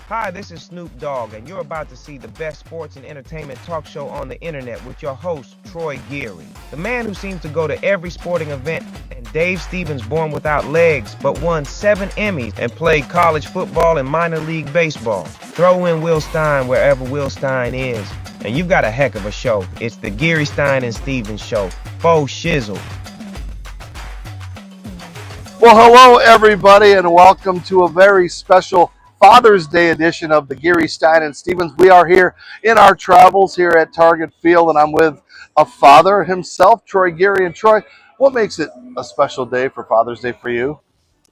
Hi, this is Snoop Dogg, and you're about to see the best sports and entertainment talk show on the internet with your host, Troy Geary. The man who seems to go to every sporting event, and Dave Stevens born without legs, but won 7 Emmys and played college football and minor league baseball. Throw in Will Stein wherever Will Stein is, and you've got a heck of a show. It's the Geary, Stein, and Stevens Show. Faux shizzle. Well, hello, everybody, and welcome to a very special Father's Day edition of the Geary, Stein, and Stevens. We are here in our travels here at Target Field, and I'm with a father himself, Troy Geary. And Troy, what makes it a special day for Father's Day for you?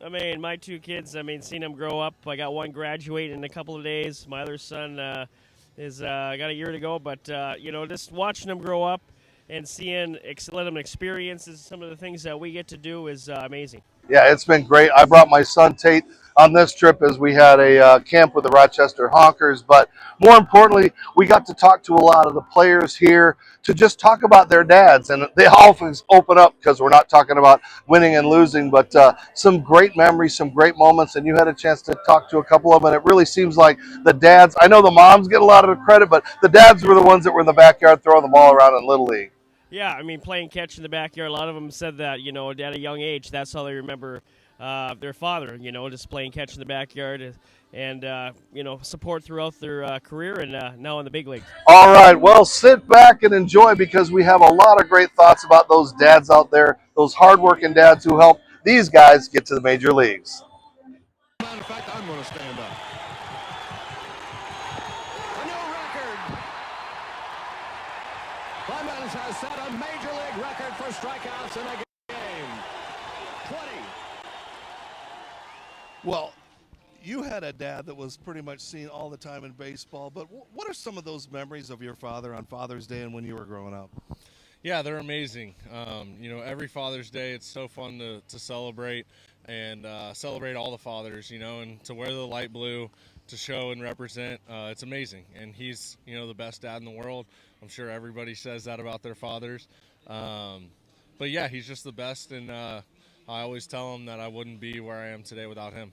I mean, my 2 kids, seeing them grow up. I got one graduate in a couple of days. My other son is got a year to go. But, just watching them grow up and let them experience some of the things that we get to do is amazing. Yeah, it's been great. I brought my son Tate on this trip as we had a camp with the Rochester Honkers. But more importantly, we got to talk to a lot of the players here to just talk about their dads. And they always open up because we're not talking about winning and losing, but some great memories, some great moments. And you had a chance to talk to a couple of them. And it really seems like the dads, I know the moms get a lot of the credit, but the dads were the ones that were in the backyard throwing the ball around in Little League. Yeah, playing catch in the backyard, a lot of them said that, at a young age, that's how they remember their father, just playing catch in the backyard and, support throughout their career and now in the big leagues. All right, well, sit back and enjoy because we have a lot of great thoughts about those dads out there, those hardworking dads who help these guys get to the major leagues. Matter of fact, I'm going to stand up. A new record. Clemens has set a major league record for strikeouts in a game. 20. Well, you had a dad that was pretty much seen all the time in baseball, but what are some of those memories of your father on Father's Day and when you were growing up? Yeah, they're amazing. Every Father's Day, it's so fun to celebrate and celebrate all the fathers, and to wear the light blue to show and represent. It's amazing. And he's, the best dad in the world. I'm sure everybody says that about their fathers. But yeah, he's just the best. And I always tell him that I wouldn't be where I am today without him.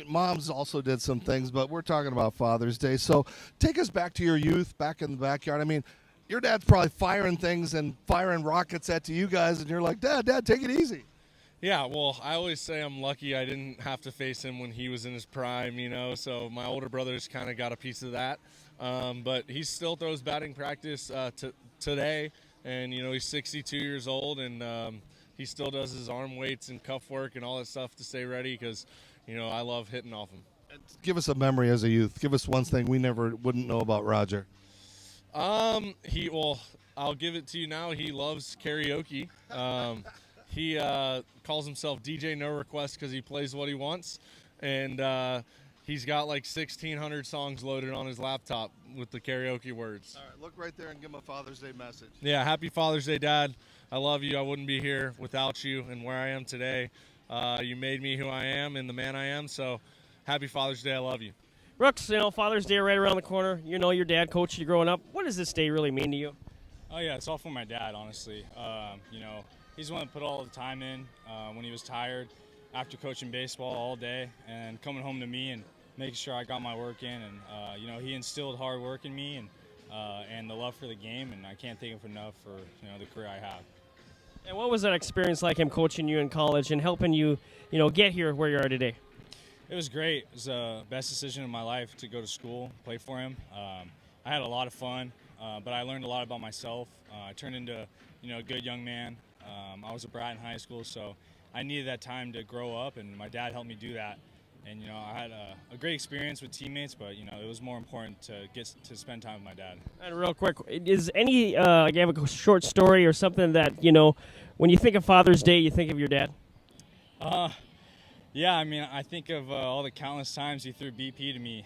Moms also did some things, but we're talking about Father's Day. So take us back to your youth, back in the backyard. Your dad's probably firing things and firing rockets at you guys, and you're like, Dad, take it easy. Yeah, well, I always say I'm lucky I didn't have to face him when he was in his prime, so my older brothers kind of got a piece of that. But he still throws batting practice today, and, he's 62 years old, and he still does his arm weights and cuff work and all that stuff to stay ready because, I love hitting off him. Give us a memory as a youth. Give us one thing we wouldn't know about Roger. I'll give it to you now. He loves karaoke. He calls himself DJ No Request because he plays what he wants, and he's got like 1,600 songs loaded on his laptop with the karaoke words. All right, look right there and give him a Father's Day message. Yeah, happy Father's Day, Dad. I love you. I wouldn't be here without you and where I am today. You made me who I am and the man I am, so happy Father's Day. I love you. Brooks, Father's Day right around the corner. Your dad coached you growing up. What does this day really mean to you? Oh, yeah, it's all for my dad, honestly. He's the one that put all the time in when he was tired after coaching baseball all day and coming home to me and making sure I got my work in. And, he instilled hard work in me and the love for the game, and I can't thank him enough for, the career I have. And what was that experience like, him coaching you in college and helping you, get here where you are today? It was great. It was the best decision of my life to go to school, play for him. I had a lot of fun, but I learned a lot about myself. I turned into, a good young man. I was a brat in high school, so I needed that time to grow up, and my dad helped me do that. And, I had a great experience with teammates, but, it was more important to get to spend time with my dad. And real quick, is you have a short story or something that, when you think of Father's Day, you think of your dad? Yeah, I think of all the countless times he threw BP to me.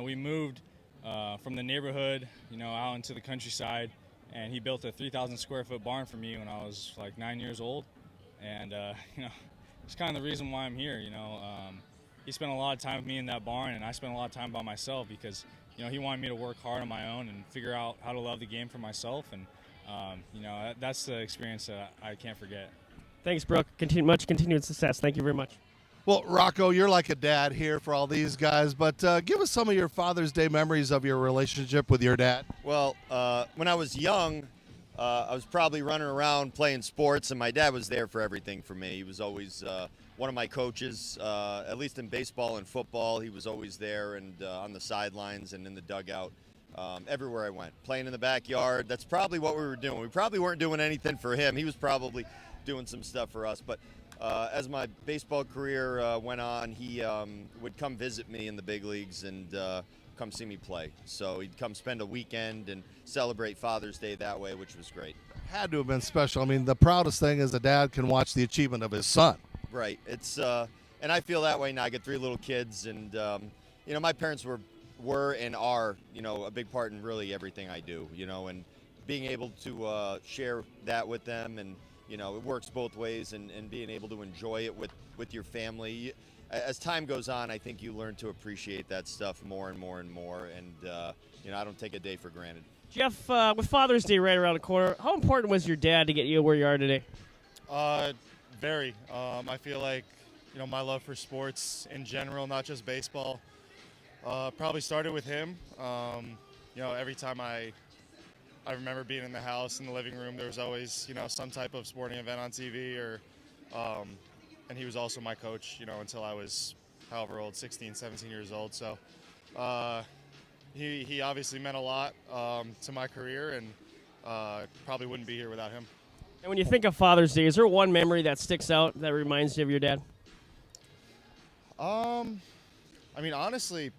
We moved from the neighborhood, out into the countryside, and he built a 3,000 square foot barn for me when I was like 9 years old. And, it's kind of the reason why I'm here, He spent a lot of time with me in that barn, and I spent a lot of time by myself because, he wanted me to work hard on my own and figure out how to love the game for myself. And, that's the experience that I can't forget. Thanks, Brooke. Much continued success. Thank you very much. Well, Rocco, you're like a dad here for all these guys, but give us some of your Father's Day memories of your relationship with your dad. Well, when I was young, I was probably running around playing sports, and my dad was there for everything for me. He was always one of my coaches, at least in baseball and football. He was always there and on the sidelines and in the dugout, everywhere I went. Playing in the backyard, that's probably what we were doing. We probably weren't doing anything for him. He was probably doing some stuff for us, but as my baseball career went on, he would come visit me in the big leagues and come see me play. So he'd come spend a weekend and celebrate Father's Day that way, which was great. Had to have been special. I mean, the proudest thing is a dad can watch the achievement of his son. Right. It's and I feel that way now. I get 3 little kids, and you know, my parents were and are, you know, a big part in really everything I do. You know, and being able to share that with them, and you know, it works both ways, and being able to enjoy it with your family. As time goes on, I think you learn to appreciate that stuff more and more and more, and you know, I don't take a day for granted. Jeff, with Father's Day right around the corner, how important was your dad to get you where you are today? Very. I feel like, you know, my love for sports in general, not just baseball, probably started with him. You know, every time I remember being in the house, in the living room, there was always, you know, some type of sporting event on TV, or and he was also my coach, you know, until I was however old, 16, 17 years old. So he obviously meant a lot to my career, and probably wouldn't be here without him. And when you think of Father's Day, is there one memory that sticks out that reminds you of your dad? I mean, honestly,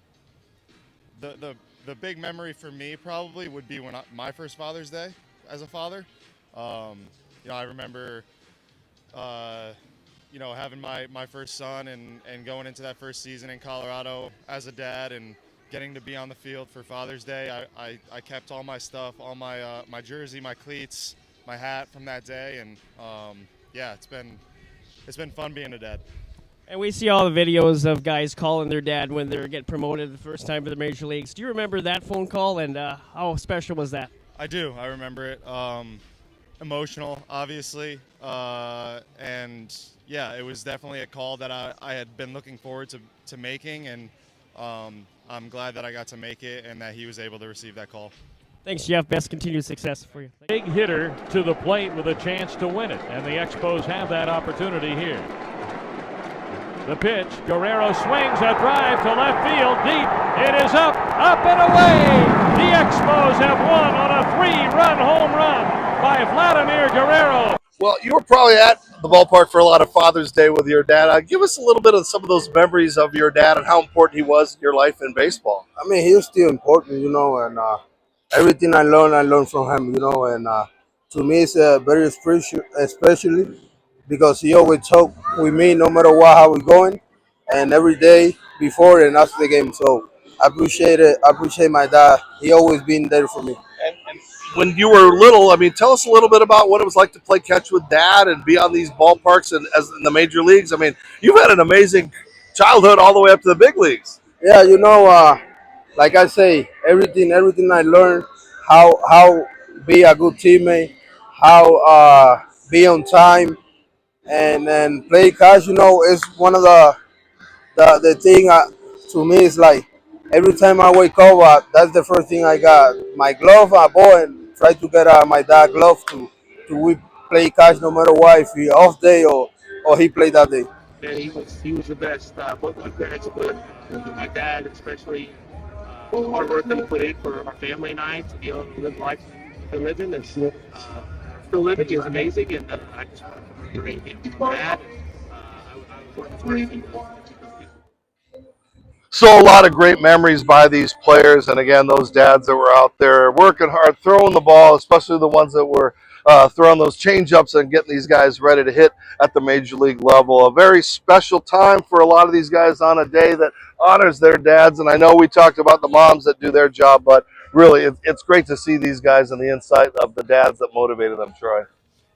the big memory for me probably would be when my first Father's Day as a father. You know, I remember, you know, having my first son and going into that first season in Colorado as a dad and getting to be on the field for Father's Day. I kept all my stuff, all my jersey, my cleats, my hat from that day, and yeah, it's been fun being a dad. And we see all the videos of guys calling their dad when they get promoted the first time to the major leagues. Do you remember that phone call, and how special was that? I do. I remember it. Emotional, obviously, and yeah, it was definitely a call that I had been looking forward to making, and I'm glad that I got to make it and that he was able to receive that call. Thanks, Jeff. Best continued success for you. Big hitter to the plate with a chance to win it, and the Expos have that opportunity here. The pitch, Guerrero swings a drive to left field, deep. It is up and away. The Expos have won on a 3-run home run by Vladimir Guerrero. Well, you were probably at the ballpark for a lot of Father's Day with your dad. Give us a little bit of some of those memories of your dad and how important he was in your life in baseball. I mean, he was still important, you know, and everything I learned from him, you know, and to me it's very special, especially because he always talked with me no matter what, how we going, and every day before and after the game. So I appreciate it. I appreciate my dad. He always been there for me. And when you were little, I mean, tell us a little bit about what it was like to play catch with dad and be on these ballparks and as in the major leagues. I mean, you've had an amazing childhood all the way up to the big leagues. Yeah, you know, like I say, everything I learned, how be a good teammate, how be on time, and then play catch. You know, is one of the thing to me is like every time I wake up, that's the first thing I got my glove, I bought and try to get my dad glove to we play catch no matter what, if he off day or he played that day. Yeah, he was the best. Both my parents put my dad, especially the hard work that he put in for our family and I to be able to live life for living and still living is amazing. And I just want to great him for that. I was looking forward to it. So a lot of great memories by these players, and again, those dads that were out there working hard, throwing the ball, especially the ones that were throwing those change-ups and getting these guys ready to hit at the major league level. A very special time for a lot of these guys on a day that honors their dads, and I know we talked about the moms that do their job, but really it's great to see these guys and the insight of the dads that motivated them, Troy.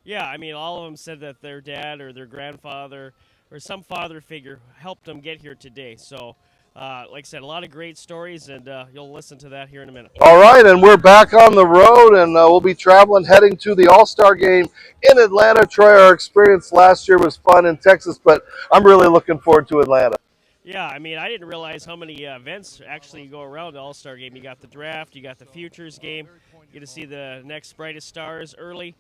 Yeah, I mean, all of them said that their dad or their grandfather or some father figure helped them get here today. So like I said, a lot of great stories, and you'll listen to that here in a minute. All right, and we're back on the road, and we'll be traveling, heading to the All-Star game in Atlanta. Troy, our experience last year was fun in Texas, but I'm really looking forward to Atlanta. Yeah, I mean, I didn't realize how many events actually go around the All-Star game. You got the draft, you got the futures game, you get to see the next brightest stars early.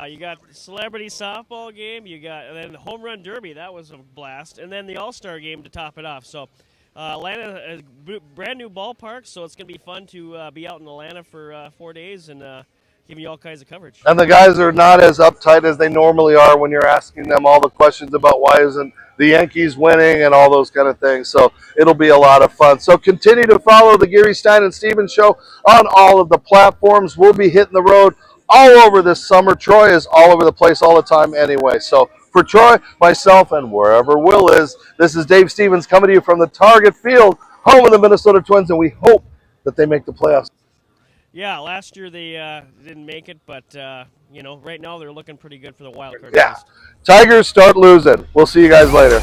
You got the celebrity softball game, and then the home run derby. That was a blast, and then the All-Star game to top it off. So Atlanta, a brand new ballpark, so it's going to be fun to be out in Atlanta for 4 days and giving you all kinds of coverage. And the guys are not as uptight as they normally are when you're asking them all the questions about why isn't the Yankees winning and all those kind of things. So it'll be a lot of fun. So continue to follow the Geary, Stein, and Stevens show on all of the platforms. We'll be hitting the road all over this summer. Troy is all over the place all the time anyway. So for Troy, myself, and wherever Will is, this is Dave Stevens coming to you from the Target Field, home of the Minnesota Twins, and we hope that they make the playoffs. Yeah, last year they didn't make it, but right now they're looking pretty good for the wild card. Yeah. Tigers start losing. We'll see you guys later.